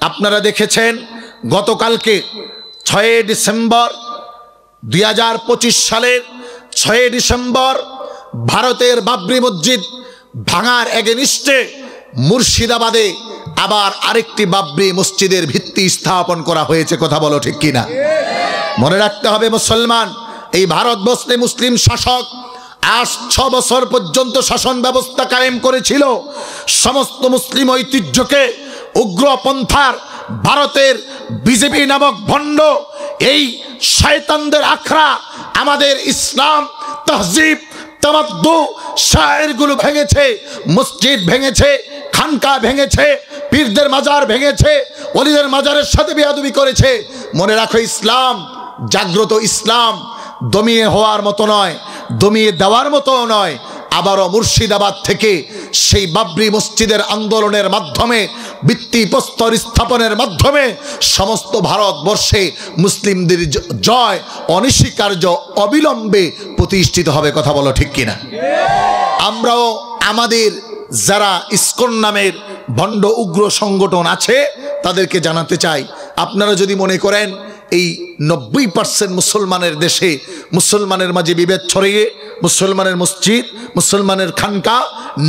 আপনারা দেখেছেন গতকালকে 6 ডিসেম্বর 2025 সালের 6 ডিসেম্বর ভারতের বাবরি মসজিদ ভাঙার এগেনিস্টে মুর্শিদাবাদে আবার আরেকটি বাবরি মসজিদের ভিত্তি স্থাপন করা হয়েছে। কথা বলো ঠিক কিনা? মনে রাখতে হবে মুসলমান, এই ভারতবর্ষে মুসলিম শাসক আজ 6 বছর পর্যন্ত শাসন ব্যবস্থা কায়েম করেছিল। সমস্ত মুসলিম ঐতিহ্যকে উগ্রপন্থার ভারতের বিজেপি নামক ভণ্ড এই শয়তানদের আখড়া আমাদের ইসলাম তহজিব তামাদ্দু শায়েরগুলো ভেঙেছে, মসজিদ ভেঙেছে, খানকা ভেঙেছে, পীরদের মাজার ভেঙেছে, ওলিদের মাজারের সাথে বেয়াদবি করেছে। মনে রাখো, ইসলাম জাগ্রত, ইসলাম দমিয়ে হওয়ার মতো নয়, দমিয়ে দেওয়ার মতো নয়। আবারও মুর্শিদাবাদ থেকে সেই বাবরি মসজিদের আন্দোলনের মাধ্যমে, ভিত্তিপ্রস্তর স্থাপনের মাধ্যমে সমস্ত ভারতবর্ষে মুসলিমদের জয় অনস্বীকার্য অবিলম্বে প্রতিষ্ঠিত হবে। কথা বলো ঠিক কিনা? আমরাও আমাদের যারা ইসকন নামের ভণ্ড উগ্র সংগঠন আছে তাদেরকে জানাতে চাই, আপনারা যদি মনে করেন এই 90% মুসলমানের দেশে মুসলমানের মাঝে বিভেদ ছড়িয়ে মুসলমানের মসজিদ, মুসলমানের খানকা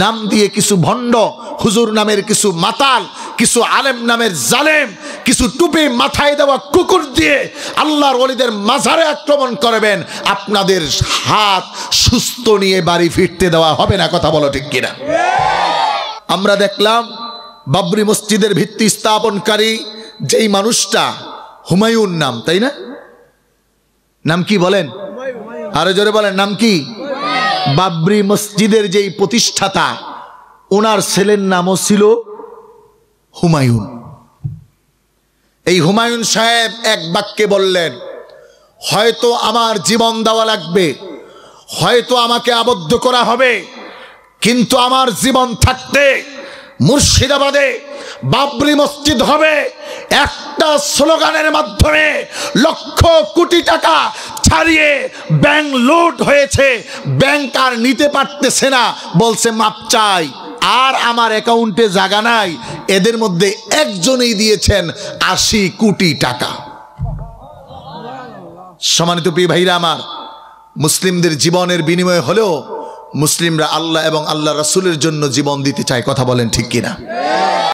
নাম দিয়ে কিছু ভণ্ড হুজুর নামের কিছু মাতাল, কিছু আলেম নামের জালেম, কিছু টুপি মাথায় দেওয়া কুকুর দিয়ে আল্লাহর ওলিদের মাজারে আক্রমণ করবেন, আপনাদের হাত সুস্থ নিয়ে বাড়ি ফিরতে দেওয়া হবে না। কথা বলো ঠিক কিনা? আমরা দেখলাম বাবরি মসজিদের ভিত্তি স্থাপনকারী যেই মানুষটা, হুমায়ুন নাম, তাই না? নাম কি বলেন? আরো জোরে বলেন, নাম কি? বাবরি মসজিদের যেই প্রতিষ্ঠাতা, ওনার ছেলের নামও ছিল হুমায়ুন। এই হুমায়ুন সাহেব এক বাক্যে বললেন, হয়তো আমার জীবন দেওয়া লাগবে, হয়তো আমাকে আবদ্ধ করা হবে, কিন্তু আমার জীবন থাকতে মুর্শিদাবাদে বাবরি মসজিদ হবে। একটা স্লোগানের মাধ্যমে লক্ষ কোটি টাকা ছাড়িয়ে ব্যাংক লুট হয়েছে, ব্যাংক আর নিতে পারতেছে না, বলছে মাপ চাই, আর আমার অ্যাকাউন্টে জায়গা নাই। এদের মধ্যে একজনই দিয়েছেন 80 কোটি টাকা। সম্মানিত প্রিয় ভাইরা আমার, মুসলিমদের জীবনের বিনিময়ে হলেও মুসলিমরা আল্লাহ এবং আল্লাহ রাসূলের জন্য জীবন দিতে চায়। কথা বলেন ঠিক কিনা?